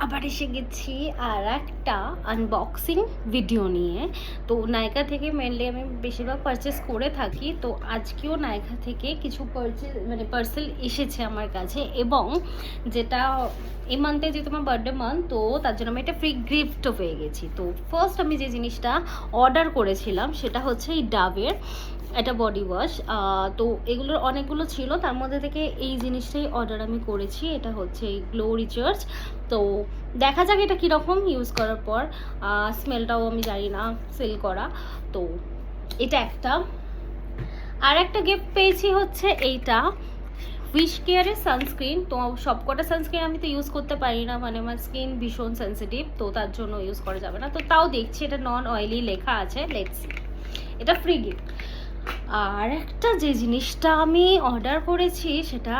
আবার এসে গেছি আর একটা আনবক্সিং ভিডিও নিয়ে। তো নাইকা থেকে মেনলি আমি বেশিরভাগ পারচেস করে থাকি, তো আজকেও নাইকা থেকে কিছু পার্সেল এসেছে আমার কাছে, এবং যেটা এই মান্থে যেহেতু আমার বার্থডে মান্থ, তো তার জন্য আমি একটা ফ্রি গিফটও পেয়ে গেছি। তো ফার্স্ট আমি যে জিনিসটা অর্ডার করেছিলাম সেটা হচ্ছে এই ডাবের এটা বডি ওয়াশ। তো এগুলোর অনেকগুলো ছিল, তার মধ্যে থেকে এই জিনিসটাই অর্ডার আমি করেছি। এটা হচ্ছে এই গ্লো রিচার্জ। তো দেখা যাক এটা কীরকম ইউজ করার পর। স্মেলটাও আমি জানি না সেল করা। তো এটা একটা। আর একটা গিফট পেয়েছি হচ্ছে এইটা উইশ কেয়ারের সানস্ক্রিন। তো সবকটা সানস্ক্রিন আমি তো ইউজ করতে পারি না, মানে আমার স্কিন ভীষণ সেন্সিটিভ, তো তার জন্য ইউজ করা যাবে না। তো তাও দেখছি এটা নন অয়েলি লেখা আছে, লেটস সি। এটা ফ্রি গিফট। আর একটা যে জিনিসটা আমি অর্ডার করেছি সেটা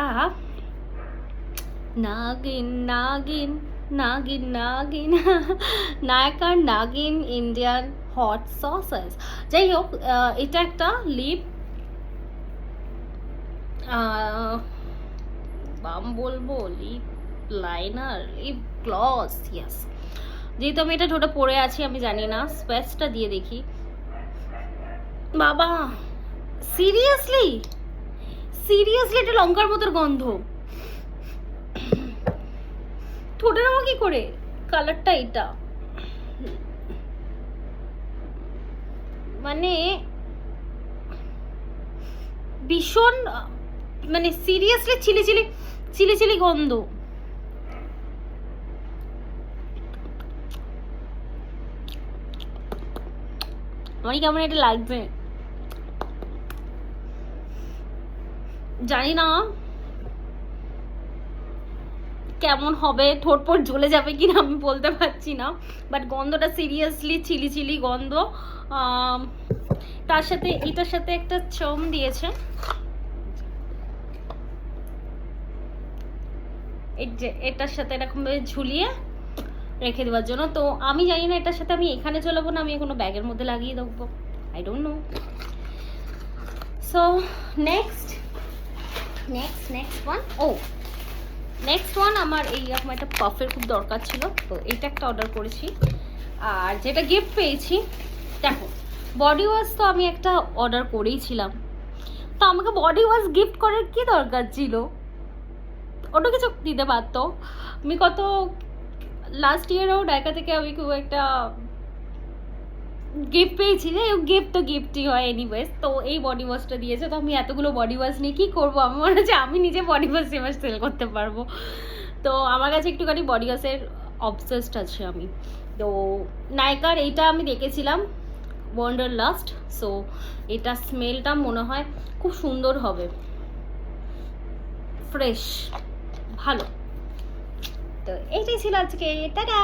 নাগিন নাগিন নাগিন নাগিন নায়কার নাগিন ইন্ডিয়ান হট সসেস। যাই হোক, এটা একটা লিপ বাম বলবো, lip liner, lip gloss, yes. যেহেতু আমি এটা ঠোঁটে পরে আছি আমি জানি না, স্পেসটা দিয়ে দেখি। বাবা সিরিয়াসলি সিরিয়াসলি এটা লঙ্কার মতোর গন্ধ। ঠোঁটে নেওয়া কি করে? কালারটা এটা মানে ভীষণ, মানে seriously chilli chilli chilli chilli গন্ধ। আমার কেমন এটা লাগছে জানি না, কেমন হবে, ঠোঁট পর জ্বলে যাবে কিনা আমি বলতে পারছি না, বাট গন্ধটা সিরিয়াসলি চিলি চিলি গন্ধ। তার সাথে এটার সাথে একটা চম দিয়েছে, এই যে এটার সাথে এরকম ভাবে ঝুলিয়ে রেখে দেওয়ার জন্য। তো আমি জানি না এটার সাথে আমি এখানে চলাবো না আমি কোনো ব্যাগের মধ্যে লাগিয়ে দেবো, I don't know. So next one আমার এইরকম একটা পাফের খুব দরকার ছিল, তো এটা একটা অর্ডার করেছি। আর যেটা গিফট পেয়েছি, দেখো বডি ওয়াশ তো আমি একটা অর্ডার করেইছিলাম, তো আমাকে বডি ওয়াশ গিফট করার কি দরকার ছিল? ওটা কিছু দিতে পারতো। আমি কত লাস্ট ইয়ারেও ডাইকা থেকে আমি খুব একটা গিফট পেয়েছি, যে গিফট তো গিফটই হয় এনিওয়েজ। তো এই বডি ওয়াশটা দিয়েছে, তো আমি এতগুলো বডি ওয়াশ নিয়ে কী করবো? আমার মনে হচ্ছে আমি নিজে বডি ওয়াশ এবার সেল করতে পারবো। তো আমার কাছে একটুখানি বডি ওয়াশের অবসেসড আছে আমি। তো নাইকার এইটা আমি দেখেছিলাম ওয়ান্ডারলাস্ট, সো এটা স্মেলটা মনে হয় খুব সুন্দর হবে, ফ্রেশ, ভালো। তো এইটাই ছিল আজকে, টাটা।